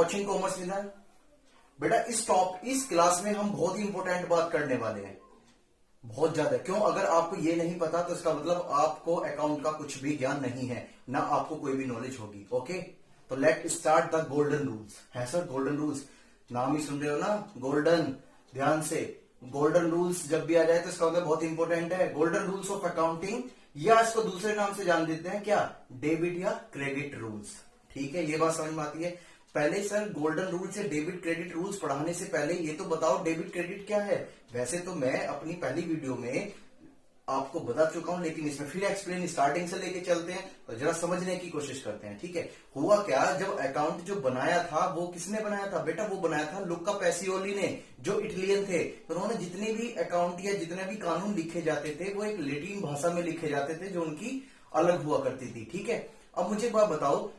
Watching commerce vision. बेटा इस class में हम बहुत ही इंपॉर्टेंट बात करने वाले हैं, बहुत ज्यादा। क्यों? अगर आपको ये नहीं पता तो इसका मतलब आपको अकाउंट का कुछ भी ज्ञान नहीं है, ना आपको कोई भी नॉलेज होगी। ओके, तो let start the golden rules. है सर, गोल्डन रूल्स नाम ही सुन रहे हो ना, गोल्डन। ध्यान से, गोल्डन रूल्स जब भी आ जाए तो इसका मतलब बहुत इंपॉर्टेंट है। गोल्डन रूल्स ऑफ अकाउंटिंग, या इसको दूसरे नाम से जान देते हैं क्या, डेबिट या क्रेडिट रूल्स। ठीक है, ये बात समझ में आती है। पहले सर गोल्डन रूल से डेबिट क्रेडिट रूल्स पढ़ाने से पहले ये तो बताओ डेबिट क्रेडिट क्या है। वैसे तो मैं अपनी पहली वीडियो में आपको बता चुका हूं, लेकिन इसमें फिर एक्सप्लेन स्टार्टिंग से लेके चलते हैं और जरा समझने की कोशिश करते हैं। ठीक है, हुआ क्या, जब अकाउंट जो बनाया था वो किसने बनाया था बेटा, वो बनाया था लुक्का पैसियोली ने, जो इटालियन थे। तो उन्होंने जितने भी अकाउंट या जितने भी कानून लिखे जाते थे वो एक लैटिन भाषा में लिखे जाते थे, जो उनकी अलग हुआ करती थी। ठीक है, अब मुझे एक बात बताओ,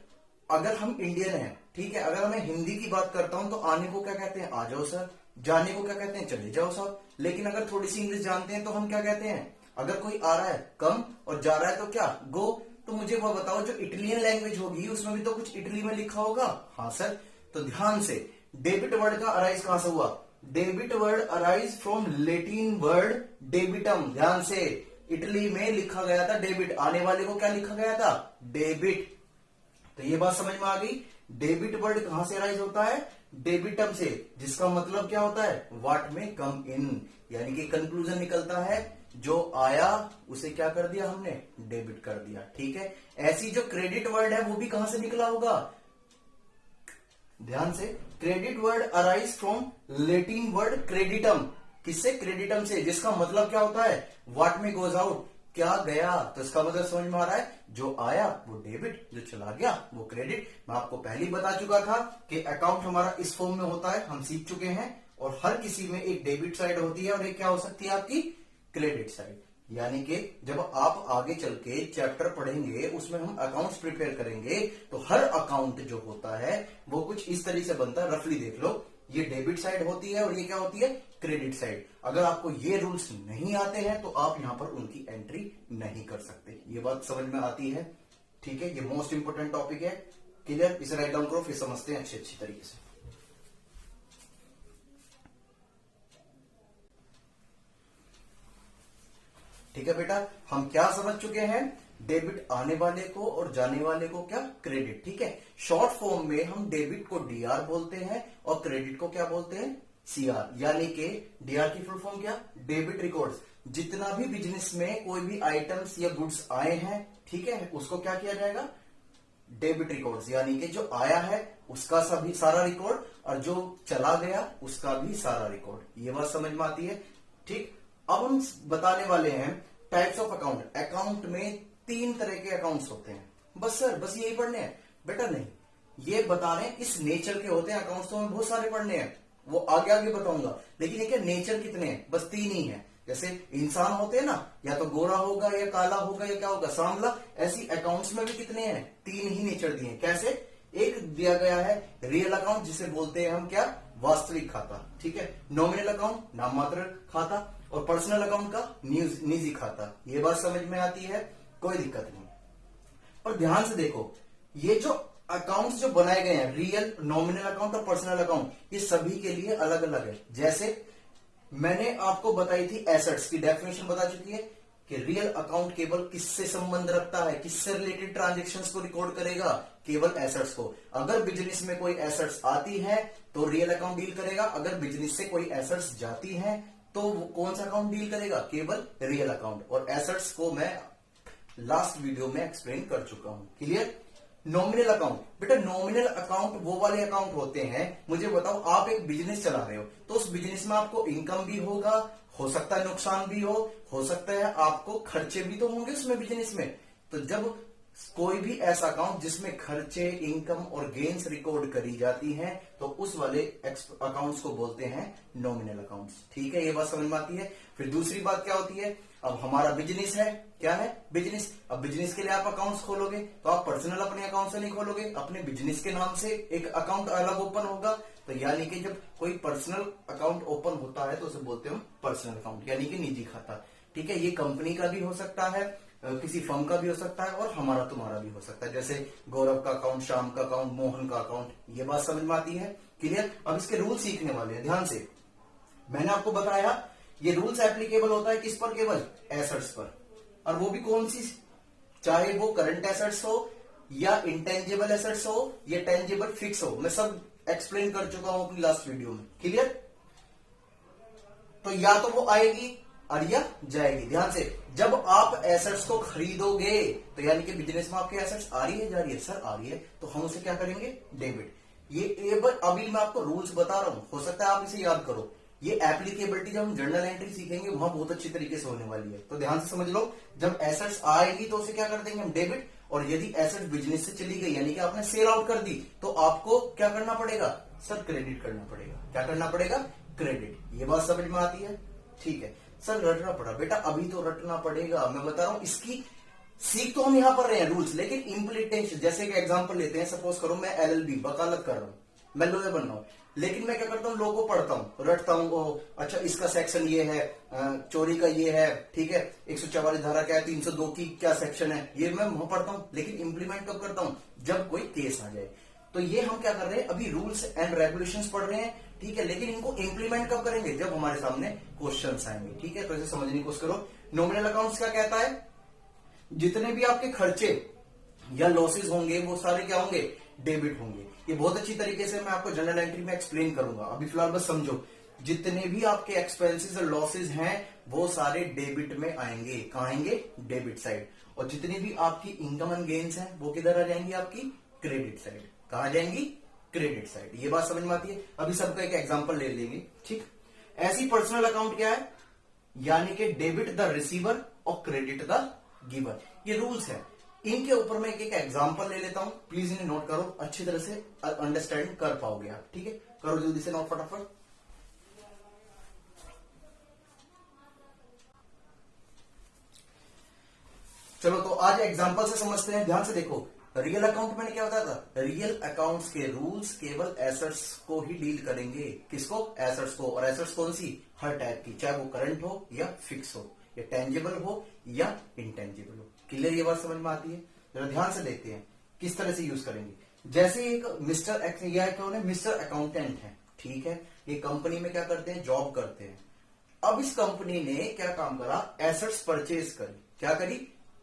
अगर हम इंडियन हैं, ठीक है, अगर मैं हिंदी की बात करता हूं तो आने को क्या कहते हैं, आ जाओ सर। जाने को क्या कहते हैं, चले जाओ सर। लेकिन अगर थोड़ी सी इंग्लिश जानते हैं तो हम क्या कहते हैं, अगर कोई आ रहा है कम और जा रहा है तो क्या, गो। तो मुझे वो बताओ, जो इटालियन लैंग्वेज होगी उसमें भी तो कुछ इटली में लिखा होगा। हाँ सर, तो ध्यान से, डेबिट वर्ड का अराइज कहां से हुआ, debit word arise from Latin word debitum. ध्यान से, इटली में लिखा गया था डेबिट, आने वाले को क्या लिखा गया था, डेबिट। तो ये बात समझ में आ गई। डेबिट वर्ड कहां से राइज होता है, डेबिटम से, जिसका मतलब क्या होता है, व्हाट में कम इन, यानी कि कंक्लूजन निकलता है, जो आया उसे क्या कर दिया हमने, डेबिट कर दिया। ठीक है, ऐसी जो क्रेडिट वर्ड है वो भी कहां से निकला होगा, ध्यान से, credit word arise from Latin word creditum. किससे, क्रेडिटम से, जिसका मतलब क्या होता है, व्हाट में गोज आउट, क्या गया। तो इसका मतलब समझ में आ रहा है, जो आया वो डेबिट, जो चला गया वो क्रेडिट। मैं आपको पहले ही बता चुका था कि अकाउंट हमारा इस फॉर्म में होता है, हम सीख चुके हैं। और हर किसी में एक डेबिट साइड होती है और एक क्या हो सकती है आपकी, क्रेडिट साइड। यानी कि जब आप आगे चल के चैप्टर पढ़ेंगे उसमें हम अकाउंट्स प्रिपेयर करेंगे, तो हर अकाउंट जो होता है वो कुछ इस तरीके से बनता है। रफली देख लो, ये डेबिट साइड होती है और ये क्या होती है, क्रेडिट साइड। अगर आपको ये रूल्स नहीं आते हैं तो आप यहां पर उनकी एंट्री नहीं कर सकते। ये बात समझ में आती है। ठीक है, ये मोस्ट इंपोर्टेंट टॉपिक है। क्लियर, इसे राइट डाउन करो, फिर समझते हैं अच्छी तरीके से। ठीक है बेटा, हम क्या समझ चुके हैं, डेबिट आने वाले को और जाने वाले को क्या, क्रेडिट। ठीक है, शॉर्ट फॉर्म में हम डेबिट को डीआर बोलते हैं और क्रेडिट को क्या बोलते हैं, सीआर। यानी कि डीआर की फुल फॉर्म क्या, डेबिट रिकॉर्ड्स। जितना भी बिजनेस में कोई भी आइटम्स या गुड्स आए हैं, ठीक है, उसको क्या किया जाएगा, डेबिट रिकॉर्ड्स। यानी कि जो आया है उसका सभी सारा रिकॉर्ड और जो चला गया उसका भी सारा रिकॉर्ड। ये बात समझ में आती है। ठीक, अब हम बताने वाले हैं टाइप्स ऑफ अकाउंट। अकाउंट में 3 तरह के अकाउंट्स होते हैं। बस सर, बस यही पढ़ने हैं बेटा, नहीं, ये बता रहे हैं इस नेचर के होते हैं अकाउंट्स। तो हमें बहुत सारे पढ़ने हैं, वो आगे आगे बताऊंगा। लेकिन ये क्या, नेचर कितने हैं, बस 3 ही है। जैसे इंसान होते हैं ना, या तो गोरा होगा या काला होगा या क्या होगा, सांवला। ऐसी अकाउंट्स में भी कितने हैं, 3 ही नेचर दिए। कैसे, एक दिया गया है रियल अकाउंट, जिसे बोलते हैं हम क्या, वास्तविक खाता। ठीक है, नॉमिनल अकाउंट नाम मात्र खाता, और पर्सनल अकाउंट का निजी खाता। ये बात समझ में आती है, कोई दिक्कत नहीं। और ध्यान से देखो, ये जो अकाउंट्स जो बनाए गए हैं, रियल, नॉमिनल अकाउंट और पर्सनल अकाउंट, ये सभी के लिए अलग अलग है। जैसे मैंने आपको बताई थी एसेट्स की डेफिनेशन बता चुकी है कि रियल अकाउंट केवल किससे संबंध रखता है, किससे रिलेटेड ट्रांजेक्शन्स को रिकॉर्ड करेगा, केवल एसेट्स को। अगर बिजनेस में कोई एसेट्स आती है तो रियल अकाउंट डील करेगा, अगर बिजनेस से कोई एसेट्स जाती है तो कौन सा अकाउंट डील करेगा, केवल रियल अकाउंट। और एसेट्स को मैं लास्ट वीडियो में एक्सप्लेन कर चुका हूं। क्लियर। नॉमिनल अकाउंट, बेटा नॉमिनल अकाउंट वो वाले अकाउंट होते हैं, मुझे बताओ आप एक बिजनेस चला रहे हो तो उस बिजनेस में आपको इनकम भी होगा, हो सकता है नुकसान भी हो सकता है आपको खर्चे भी तो होंगे उसमें बिजनेस में। तो जब कोई भी ऐसा अकाउंट जिसमें खर्चे, इनकम और गेन्स रिकॉर्ड करी जाती हैं तो उस वाले अकाउंट्स को बोलते हैं नॉमिनल अकाउंट्स। ठीक है, ये बात समझ में आती है। फिर दूसरी बात क्या होती है, अब हमारा बिजनेस है, क्या है, बिजनेस। अब बिजनेस के लिए आप अकाउंट्स खोलोगे तो आप पर्सनल अपने अकाउंट से नहीं खोलोगे, अपने बिजनेस के नाम से एक अकाउंट अलग ओपन होगा। तो यानी कि जब कोई पर्सनल अकाउंट ओपन होता है तो उसे बोलते हैं पर्सनल अकाउंट, यानी कि निजी खाता। ठीक है, ये कंपनी का भी हो सकता है, किसी फर्म का भी हो सकता है और हमारा तुम्हारा भी हो सकता है, जैसे गौरव का अकाउंट, श्याम का अकाउंट, मोहन का अकाउंट। ये बात समझ में आती है? क्लियर? अब इसके रूल सीखने वाले हैं ध्यान से। मैंने आपको बताया ये रूल्स एप्लीकेबल होता है किस पर? केवल एसेट्स पर, और वो भी कौन सी? चाहे वो करंट एसेट्स हो या इंटेंजिबल एसेट्स हो या टेंजिबल फिक्स हो। मैं सब एक्सप्लेन कर चुका हूं अपनी लास्ट वीडियो में। क्लियर? तो या तो वो आएगी और या जाएगी। ध्यान से, जब आप एसेट्स को खरीदोगे तो यानी कि बिजनेस में आपके एसेट्स आ रही है, जा रही है? सर आ रही है। तो हम उसे क्या करेंगे? डेबिट। ये अभी मैं आपको रूल्स बता रहा हूं, हो सकता है आप इसे याद करो। ये एप्लीकेबिलिटी जब हम जर्नल एंट्री सीखेंगे वहां बहुत अच्छी तरीके से होने वाली है। तो ध्यान से समझ लो, जब एसेट्स आएगी तो उसे क्या कर देंगे हम? डेबिट। और यदि एसेट्स बिजनेस से चली गई यानी कि आपने सेल आउट कर दी तो आपको क्या करना पड़ेगा? सर क्रेडिट करना पड़ेगा। क्या करना पड़ेगा? क्रेडिट। ये बात समझ में आती है? ठीक है सर, रटना पड़ा बेटा, अभी तो रटना पड़ेगा। मैं बता रहा हूं, इसकी सीख तो हम यहां पर रहे हैं रूल्स, लेकिन इम्प्लीमेंटेशन, जैसे कि एग्जांपल लेते हैं, सपोज करो मैं एलएलबी वकालत कर रहा हूं, मैं लॉयर बन रहा हूं, लेकिन मैं क्या करता हूं? लॉ को पढ़ता हूं, रटता हूं। अच्छा इसका सेक्शन ये है, चोरी का ये है, ठीक है, 144 धारा क्या है, 302 की क्या सेक्शन है, ये मैं वहां पढ़ता हूं। लेकिन इंप्लीमेंट कब करता हूं? जब कोई केस आ जाए। तो ये हम क्या कर रहे हैं? अभी रूल्स एंड रेगुलेशंस पढ़ रहे हैं, ठीक है, लेकिन इनको इंप्लीमेंट कब करेंगे? जब हमारे सामने क्वेश्चंस आएंगे। ठीक है, तो इसे समझने की कोशिश करो। नॉमिनल अकाउंट्स क्या कहता है? जितने भी आपके खर्चे या लॉसेस होंगे वो सारे क्या होंगे? डेबिट होंगे। ये बहुत अच्छी तरीके से मैं आपको जनरल एंट्री में एक्सप्लेन करूंगा, अभी फिलहाल बस समझो। जितने भी आपके एक्सपेंसेस और लॉसेस हैं वो सारे डेबिट में आएंगे। कहां आएंगे? Debit side. और जितनी भी आपकी इनकम एंड गेन्स हैं वो किधर आ जाएंगी? आपकी क्रेडिट साइड। कहां जाएंगी? Credit side. ये बात समझ में आती है? अभी सबका एक एग्जांपल ले लेंगे। ठीक, ऐसी पर्सनल अकाउंट क्या है? यानी कि डेबिट द रिसीवर और क्रेडिट द गिवर। ये रूल्स है, इनके ऊपर मैं एक एग्जांपल ले लेता हूं, प्लीज इन्हें नोट करो, अच्छी तरह से अंडरस्टैंड कर पाओगे आप। ठीक है, करो जल्दी से नोट फटाफट। चलो तो आज एग्जांपल से समझते हैं, ध्यान से देखो। रियल अकाउंट मैंने क्या बताया था? रियल अकाउंट्स के रूल्स केवल एसेट्स को ही डील करेंगे। किसको? एसेट्स को। और एसेट्स कौन सी? हर टाइप की, चाहे वो करंट हो या फिक्स हो, या टेंजिबल हो या इंटेंजिबल हो। क्लियर? ये बात समझ में आती है? जरा ध्यान से देखते हैं किस तरह से यूज करेंगे। जैसे एक मिस्टर अकाउंटेंट है, ठीक है, ये कंपनी में क्या करते हैं? जॉब करते हैं। अब इस कंपनी ने क्या काम करा? एसेट्स परचेज करी। क्या करी?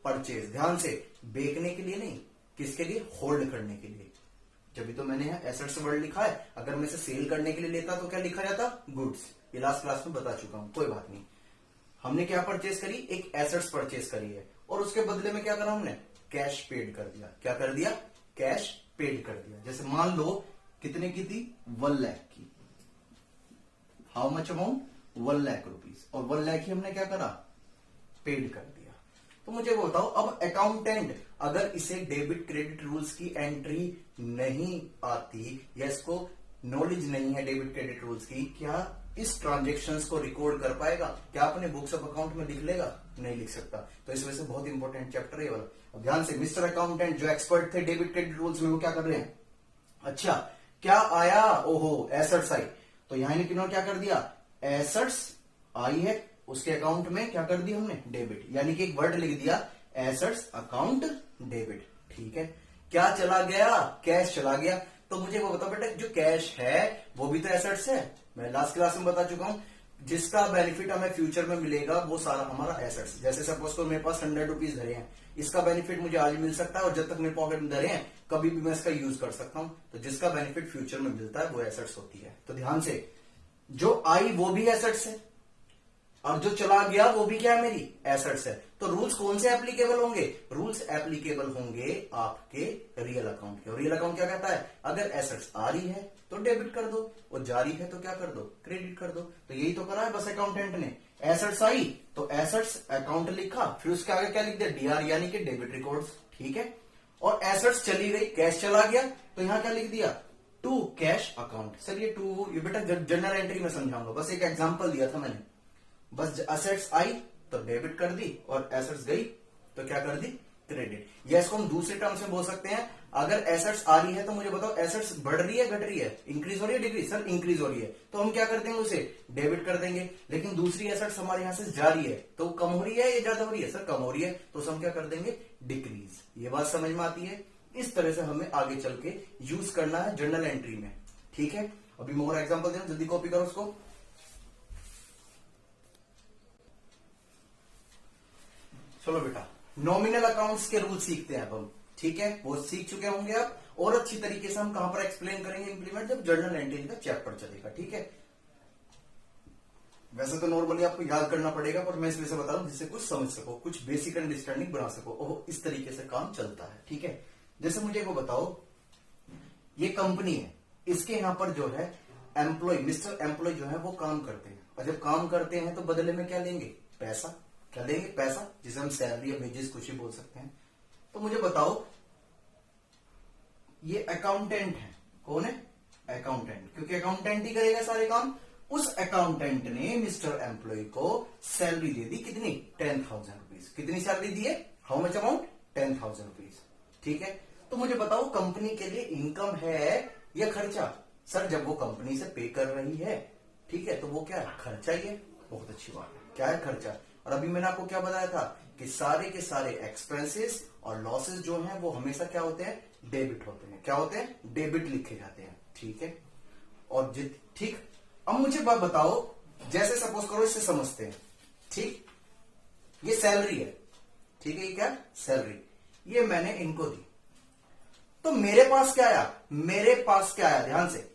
परचेज। ध्यान से, बेचने के लिए नहीं, किसके लिए? होल्ड करने के लिए। जब भी तो मैंने यहाँ एसेट्स वर्ड लिखा है, अगर मैं इसे सेल करने के लिए लेता तो क्या लिखा जाता? गुड्स। ये लास्ट क्लास में बता चुका हूं, कोई बात नहीं। हमने क्या परचेज करी? एक एसेट्स परचेज करी है, और उसके बदले में क्या करा हमने? कैश पेड कर दिया। क्या कर दिया? कैश पेड कर दिया। जैसे मान लो कितने की थी? 1 लाख की। How much amount? 1 lakh rupees. और 1 लाख ही हमने क्या करा? पेड कर दिया। तो मुझे बताओ, अब अकाउंटेंट अगर इसे डेबिट क्रेडिट रूल्स की एंट्री नहीं आती या इसको नॉलेज नहीं है डेबिट क्रेडिट रूल्स की, क्या इस ट्रांजेक्शन्स को रिकॉर्ड कर पाएगा? क्या अपने बुक्स ऑफ अकाउंट में लिख लेगा? नहीं लिख सकता। तो इस वजह से बहुत इंपॉर्टेंट चैप्टर है वाला। अब ध्यान से, मिस्टर अकाउंटेंट जो एक्सपर्ट थे डेबिट क्रेडिट रूल्स में, वो क्या कर रहे हैं? अच्छा क्या आया? ओहो, एसेट्स आई। तो यहां किन्होंने क्या कर दिया? एसेट्स आई है, उसके अकाउंट में क्या कर दिया हमने? डेबिट। यानी कि एक वर्ड लिख दिया, एसेट्स अकाउंट डेबिट। ठीक है, क्या चला गया? कैश चला गया। तो मुझे वो बताओ बेटा, जो कैश है वो भी तो एसेट्स है। मैं लास्ट क्लास में बता चुका हूं, जिसका बेनिफिट हमें फ्यूचर में मिलेगा वो सारा हमारा एसेट्स। जैसे सपोज को मेरे पास 100 रुपीज धरे हैं, इसका बेनिफिट मुझे आज मिल सकता है, और जब तक मेरे पॉकेट में धरे हैं कभी भी मैं इसका यूज कर सकता हूं। तो जिसका बेनिफिट फ्यूचर में मिलता है वो एसेट्स होती है। तो ध्यान से, जो आई वो भी एसेट्स है, और जो चला गया वो भी क्या है? मेरी एसेट्स है। तो रूल्स कौन से एप्लीकेबल होंगे? रूल्स एप्लीकेबल होंगे आपके रियल अकाउंट के। और रियल अकाउंट क्या कहता है? अगर एसेट्स आ रही है तो डेबिट कर दो, और जा रही है तो क्या कर दो? क्रेडिट कर दो। तो यही तो करा है बस अकाउंटेंट ने। एसेट्स आई तो एसेट्स अकाउंट लिखा, फिर उसके आगे क्या लिख दिया? डीआर, यानी कि डेबिट रिकॉर्ड्स। ठीक है, और एसेट्स चली गई, कैश चला गया, तो यहां क्या लिख दिया? To cash account. सर ये बेटा जनरल एंट्री में समझाऊंगा, बस एक एग्जाम्पल दिया था मैंने। बस एसेट्स आई तो डेबिट कर दी, और एसेट्स गई तो क्या कर दी? क्रेडिट। या इसको हम दूसरे टर्म से बोल सकते हैं, अगर एसेट्स आ रही है तो मुझे बताओ एसेट्स बढ़ रही है घट रही है, इंक्रीज हो रही है डिक्रीज, सर इंक्रीज हो रही है, तो हम क्या कर देंगे उसे डेबिट कर देंगे। लेकिन दूसरी एसेट्स हमारे यहां से जा रही है तो कम हो रही है या ज्यादा हो रही है, सर कम हो रही है, तो उसे हम क्या कर देंगे डिक्रीज। ये बात समझ में आती है। इस तरह से हमें आगे चल के यूज करना है जर्नल एंट्री में, ठीक है। अभी मोर एग्जांपल देना, जल्दी कॉपी करो उसको। चलो बेटा, नॉमिनल अकाउंट्स के रूल सीखते हैं अब हम, ठीक है। वो सीख चुके होंगे आप, और अच्छी तरीके से हम कहां पर एक्सप्लेन करेंगे इंप्लीमेंट, जब जर्नल एंट्री का चैप्टर चलेगा, ठीक है। वैसे तो नॉर्मली आपको याद करना पड़ेगा, पर मैं इसलिए से बता रहा हूं जिससे कुछ समझ सको, कुछ बेसिक अंडरस्टैंडिंग बना सको, और इस तरीके से काम चलता है, ठीक है। जैसे मुझे वो बताओ, ये कंपनी है, इसके यहां पर जो है एम्प्लॉय, मिस्टर एम्प्लॉय जो है वो काम करते हैं, और जब काम करते हैं तो बदले में क्या लेंगे, पैसा। क्या लेंगे, पैसा, जिसे हम सैलरी या वेजेस कुछ ही बोल सकते हैं। तो मुझे बताओ, ये अकाउंटेंट है, कौन है, अकाउंटेंट, क्योंकि अकाउंटेंट ही करेगा सारे काम। उस अकाउंटेंट ने मिस्टर एम्प्लॉय को सैलरी दे दी, कितनी, 10,000 रुपीज। कितनी सैलरी दी है, हाउ मच अमाउंट, 10,000 रुपीज, ठीक है। तो मुझे बताओ कंपनी के लिए इनकम है या खर्चा, सर जब वो कंपनी से पे कर रही है, ठीक है, तो वो क्या है, खर्चा ही है। बहुत अच्छी बात है, क्या है, खर्चा। और अभी मैंने आपको क्या बताया था कि सारे के सारे एक्सपेंसेस और लॉसेस जो हैं वो हमेशा क्या होते हैं, डेबिट होते हैं। क्या होते हैं, डेबिट लिखे जाते हैं, ठीक है। और ठीक, अब मुझे बात बताओ, जैसे सपोज करो, इससे समझते हैं, ठीक। ये सैलरी है, ठीक है, ये क्या, सैलरी, ये मैंने इनको दी, तो मेरे पास क्या आया, मेरे पास क्या आया, ध्यान से,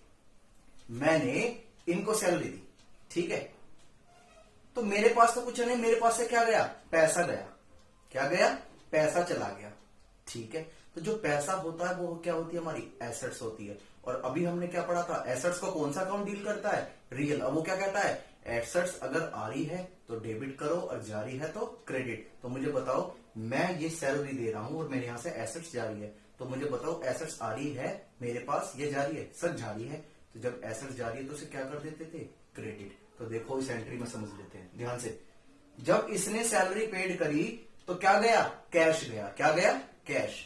मैंने इनको सैलरी दी, ठीक है। तो मेरे पास तो कुछ नहीं, मेरे पास से क्या गया, पैसा गया। क्या गया, पैसा चला गया, ठीक है। तो जो पैसा होता है वो क्या होती है, हमारी एसेट्स होती है। और अभी हमने क्या पढ़ा था, एसेट्स को कौन सा अकाउंट डील करता है, रियल। अब वो क्या कहता है, एसेट्स अगर आ रही है तो डेबिट करो और जा रही है तो क्रेडिट। तो मुझे बताओ, मैं ये सैलरी दे रहा हूं और मेरे यहां से एसेट्स जा रही है, तो मुझे बताओ एसेट्स आ रही है मेरे पास, ये जा रही है, सर जा रही है। तो जब एसेट्स जा रही है तो उसे क्या कर देते थे, क्रेडिट। तो देखो इस एंट्री में समझ लेते हैं ध्यान से, जब इसने सैलरी पेड करी तो क्या गया, कैश गया। क्या गया, कैश।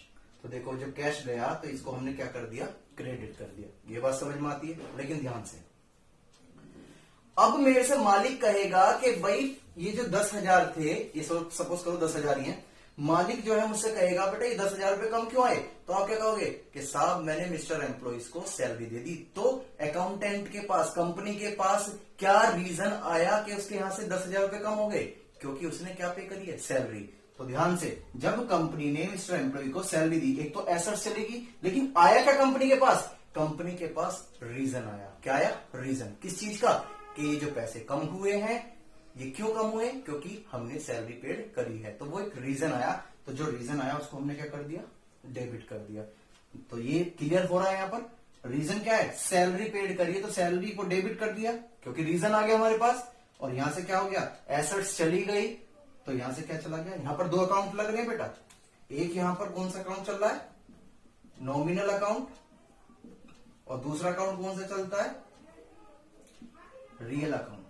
तो देखो जब कैश गया तो इसको हमने क्या कर दिया, क्रेडिट कर दिया। ये बात समझ में आती है, लेकिन ध्यान से, अब मेरे से मालिक कहेगा कि भाई ये जो 10,000 थे, ये सपोज करो 10,000 ही है, मालिक जो है मुझसे कहेगा बेटा ये 10,000 रुपए कम क्यों आए, तो आप क्या कहोगे कि साहब मैंने मिस्टर एम्प्लॉइज को सैलरी दे दी। तो अकाउंटेंट के पास, कंपनी के पास क्या रीजन आया कि उसके यहां से 10,000 रुपए कम हो गए, क्योंकि उसने क्या पे करी है, सैलरी। तो ध्यान से, जब कंपनी ने मिस्टर एम्प्लॉय को सैलरी दी, एक तो एसेट्स चलेगी, लेकिन आया क्या कंपनी के पास, कंपनी के पास रीजन आया। क्या आया, रीजन, किस चीज का, कि ये जो पैसे कम हुए हैं ये क्यों कम हुए, क्योंकि हमने सैलरी पेड करी है। तो वो एक रीजन आया, तो जो रीजन आया उसको हमने क्या कर दिया, डेबिट कर दिया। तो ये क्लियर हो रहा है, यहां पर रीजन क्या है, सैलरी पेड करी है तो सैलरी को डेबिट कर दिया, क्योंकि रीजन आ गया हमारे पास। और यहां से क्या हो गया, एसेट्स चली गई, तो यहां से क्या चला गया, यहां पर 2 अकाउंट लग रहे हैं बेटा। एक यहां पर कौन सा अकाउंट चल रहा है, नॉमिनल अकाउंट, और दूसरा अकाउंट कौन सा चलता है, रियल अकाउंट,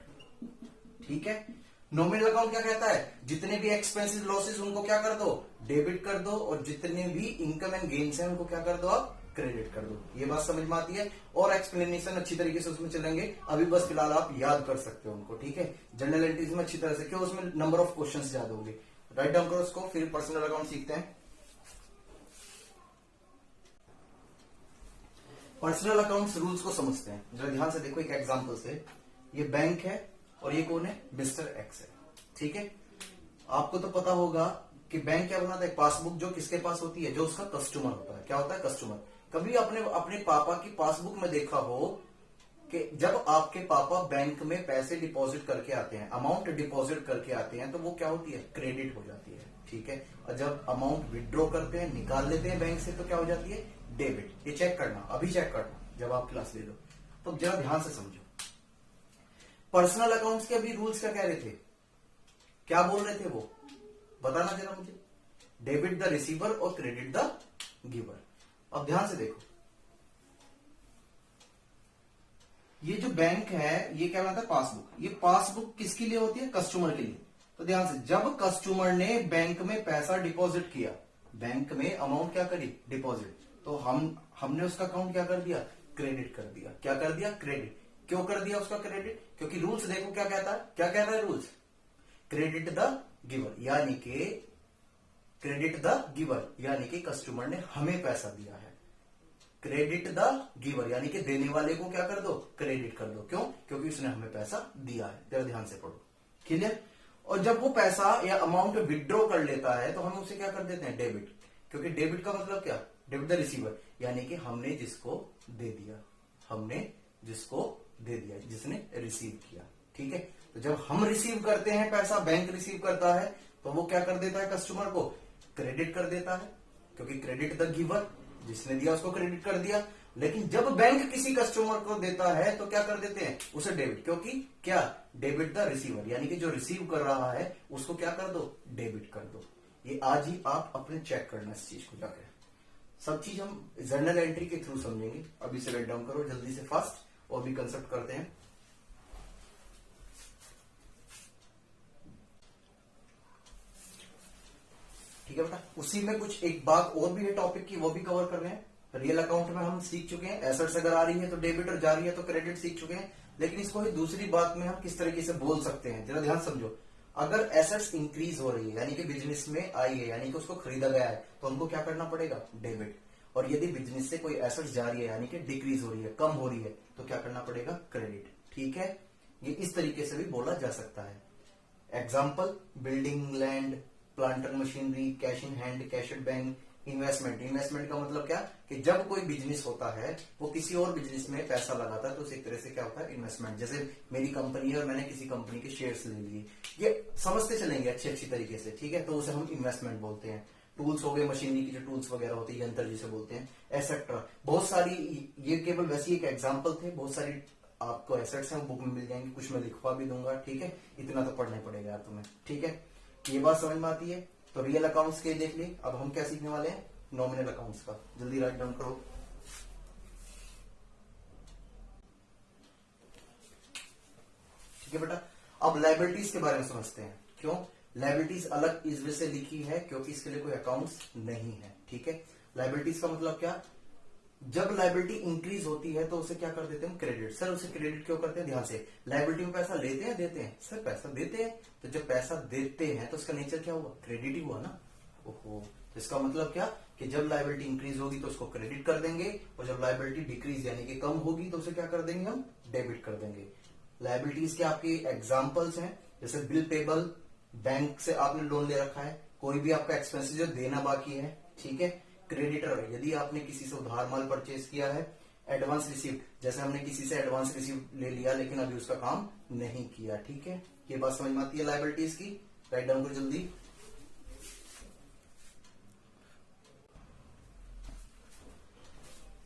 ठीक है। नॉमिनल अकाउंट क्या कहता है, जितने भी एक्सपेंसेस लॉसेस उनको क्या कर दो, डेबिट कर दो, और जितने भी इनकम एंड गेन्स हैं उनको क्या कर दो, आप क्रेडिट कर दो। ये बात समझ में आती है, और एक्सप्लेनेशन अच्छी तरीके से उसमें चलेंगे। अभी बस फिलहाल आप याद कर सकते हो उनको, ठीक है। जनरल एंट्रीज में अच्छी तरह से, क्यों, उसमें नंबर ऑफ क्वेश्चंस याद होंगे। राइट डाउन करो उसको, फिर पर्सनल अकाउंट सीखते हैं। पर्सनल अकाउंट्स रूल्स को समझते हैं, जरा ध्यान से देखो एक एग्जांपल से। ये बैंक है और ये कौन है, मिस्टर एक्स है, ठीक है। आपको तो पता होगा कि बैंक क्या बनाता है, पासबुक जो किसके पास होती है, जो उसका कस्टमर होता है। क्या होता है, कस्टमर। कभी आपने अपने पापा की पासबुक में देखा हो कि जब आपके पापा बैंक में पैसे डिपॉजिट करके आते हैं, अमाउंट डिपॉजिट करके आते हैं, तो वो क्या होती है, क्रेडिट हो जाती है, ठीक है। और जब अमाउंट विड्रॉ करते हैं, निकाल लेते हैं बैंक से, तो क्या हो जाती है, डेबिट। ये चेक करना, अभी चेक करना जब आप क्लास ले लो, तो जरा ध्यान से समझो। पर्सनल अकाउंट्स के अभी रूल्स क्या कह रहे थे, क्या बोल रहे थे वो, बताना जरा मुझे। डेबिट द रिसीवर और क्रेडिट द गिवर। अब ध्यान से देखो, ये जो बैंक है ये क्या बनाता है, पासबुक। ये पासबुक किसके लिए होती है, कस्टमर के लिए। तो ध्यान से, जब कस्टमर ने बैंक में पैसा डिपॉजिट किया, बैंक में अमाउंट क्या करी, डिपॉजिट, तो हमने उसका अकाउंट क्या कर दिया, क्रेडिट कर दिया। क्या कर दिया, क्रेडिट। क्यों कर दिया उसका क्रेडिट, क्योंकि रूल्स देखो क्या कहता है, क्या कह रहा है रूल्स, क्रेडिट द गिवर, यानी कि क्रेडिट द गिवर यानी कि कस्टमर ने हमें पैसा दिया है। क्रेडिट द गिवर यानी कि देने वाले को क्या कर दो, क्रेडिट कर दो। क्यों, क्योंकि उसने हमें पैसा दिया है। जरा ध्यान से पढ़ो, क्लियर। और जब वो पैसा या अमाउंट विड्रॉ कर लेता है तो हम उसे क्या कर देते हैं, डेबिट। क्योंकि डेबिट का मतलब क्या, डेबिट द रिसीवर, यानी कि हमने जिसको दे दिया, हमने जिसको दे दिया, जिसने रिसीव किया। ठीक है, तो जब हम रिसीव करते हैं पैसा, बैंक रिसीव करता है, तो वो क्या कर देता है, कस्टमर को क्रेडिट कर देता है, क्योंकि क्रेडिट द गिवर, जिसने दिया उसको क्रेडिट कर दिया। लेकिन जब बैंक किसी कस्टमर को देता है तो क्या कर देते हैं, उसे डेबिट, क्योंकि क्या, डेबिट द रिसीवर, यानी कि जो रिसीव कर रहा है उसको क्या कर दो, डेबिट कर दो। ये आज ही आप अपने चेक करना इस चीज को जाकर। सब चीज हम जर्नल एंट्री के थ्रू समझेंगे। अभी से राइट डाउन करो जल्दी से फास्ट, और भी कंसेप्ट करते हैं। ठीक है बेटा, उसी में कुछ एक बात और भी है टॉपिक की, वो भी कवर कर रहे हैं। रियल अकाउंट में हम सीख चुके हैं, एसेट्स अगर आ रही है तो डेबिट और जा रही है तो क्रेडिट सीख चुके हैं। लेकिन इसको ही दूसरी बात में हम किस तरीके से बोल सकते हैं, जरा ध्यान समझो। अगर एसेट्स इंक्रीज हो रही है, यानी कि बिजनेस में आई है, यानी कि उसको खरीदा गया है, तो उनको क्या करना पड़ेगा, डेबिट। और यदि बिजनेस से कोई एसेट्स जा रही है, यानी कि डिक्रीज हो रही है, कम हो रही है, तो क्या करना पड़ेगा, क्रेडिट। ठीक है, ये इस तरीके से भी बोला जा सकता है। Example, building, land, planter machinery, cash in hand, cash at bank, investment. Investment का मतलब क्या, कि जब कोई बिजनेस होता है वो किसी और बिजनेस में पैसा लगाता है, तो उसे एक तरह से क्या होता है, इन्वेस्टमेंट। जैसे मेरी कंपनी है और मैंने किसी कंपनी के शेयर्स ले लिए, ये समझते चलेंगे अच्छी तरीके से। ठीक है, तो उसे हम इन्वेस्टमेंट बोलते हैं। टूल्स हो गए, मशीनरी की जो टूल्स वगैरह होते हैं, यंत्र जिसे बोलते हैं, एसेट्रा। बहुत सारी, ये केवल वैसे एक एग्जाम्पल थे, बहुत सारी आपको एसेट्स हैं, बुक में मिल जाएंगे, कुछ मैं लिखवा भी दूंगा। ठीक है, इतना तो पढ़ना पड़ेगा यार तुम्हें। ठीक है, ये बात समझ में आती है। तो रियल अकाउंट्स के देख लिए, अब हम क्या सीखने वाले हैं, नॉमिनल अकाउंट्स का। जल्दी राइट डाउन करो। ठीक है बेटा, अब लायबिलिटीज के बारे में समझते हैं। क्यों, लायबिलिटीज अलग इस वजह से लिखी है क्योंकि इसके लिए कोई अकाउंट्स नहीं है। ठीक है, लायबिलिटीज का मतलब क्या, जब लायबिलिटी इंक्रीज होती है तो उसे क्या कर देते हैं, क्रेडिट। सर उसे क्रेडिट क्यों करते हैं, ध्यान से, लायबिलिटी में पैसा लेते हैं, देते हैं, सर पैसा देते हैं, तो जब पैसा देते हैं तो उसका नेचर क्या हुआ, क्रेडिट ही हुआ ना। ओहो, तो इसका मतलब क्या, कि जब लायबिलिटी इंक्रीज होगी तो उसको क्रेडिट कर देंगे, और जब लायबिलिटी डिक्रीज यानी कि कम होगी तो उसे क्या कर देंगे, हम डेबिट कर देंगे। लायबिलिटीज के आपके एग्जाम्पल्स हैं, जैसे बिल पेबल, बैंक से आपने लोन ले रखा है, कोई भी आपका एक्सपेंसिव जो देना बाकी है। ठीक है, क्रेडिटर, यदि आपने किसी से उधार माल परचेज किया है। एडवांस रिसीव, जैसे हमने किसी से एडवांस रिसीव ले लिया लेकिन अभी उसका काम नहीं किया। ठीक है, ये बात समझ में आती है लायबिलिटीज की। राइट डाउन करो जल्दी।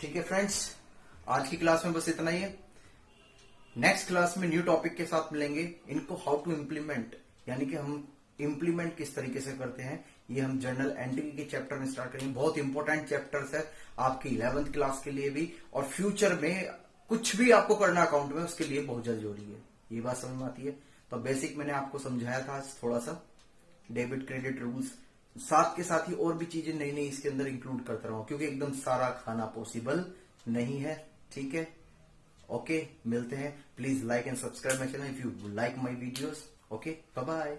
ठीक है फ्रेंड्स, आज की क्लास में बस इतना ही है। नेक्स्ट क्लास में न्यू टॉपिक के साथ मिलेंगे। इनको हाउ टू इम्प्लीमेंट, यानी कि हम इम्प्लीमेंट किस तरीके से करते हैं, ये हम जर्नल एंट्री के चैप्टर में स्टार्ट करेंगे। बहुत इंपॉर्टेंट चैप्टर्स है आपकी 11th क्लास के लिए भी, और फ्यूचर में कुछ भी आपको करना अकाउंट में, उसके लिए बहुत जल्द जरूरी है। ये बात समझ में आती है। तो बेसिक मैंने आपको समझाया था थोड़ा सा, डेबिट क्रेडिट रूल्स, साथ के साथ ही और भी चीजें नई नई इसके अंदर इंक्लूड करता रहा हूं, क्योंकि एकदम सारा खाना पॉसिबल नहीं है। ठीक है, ओके, मिलते हैं। Please like and subscribe my channel if you like my videos. Okay, bye bye.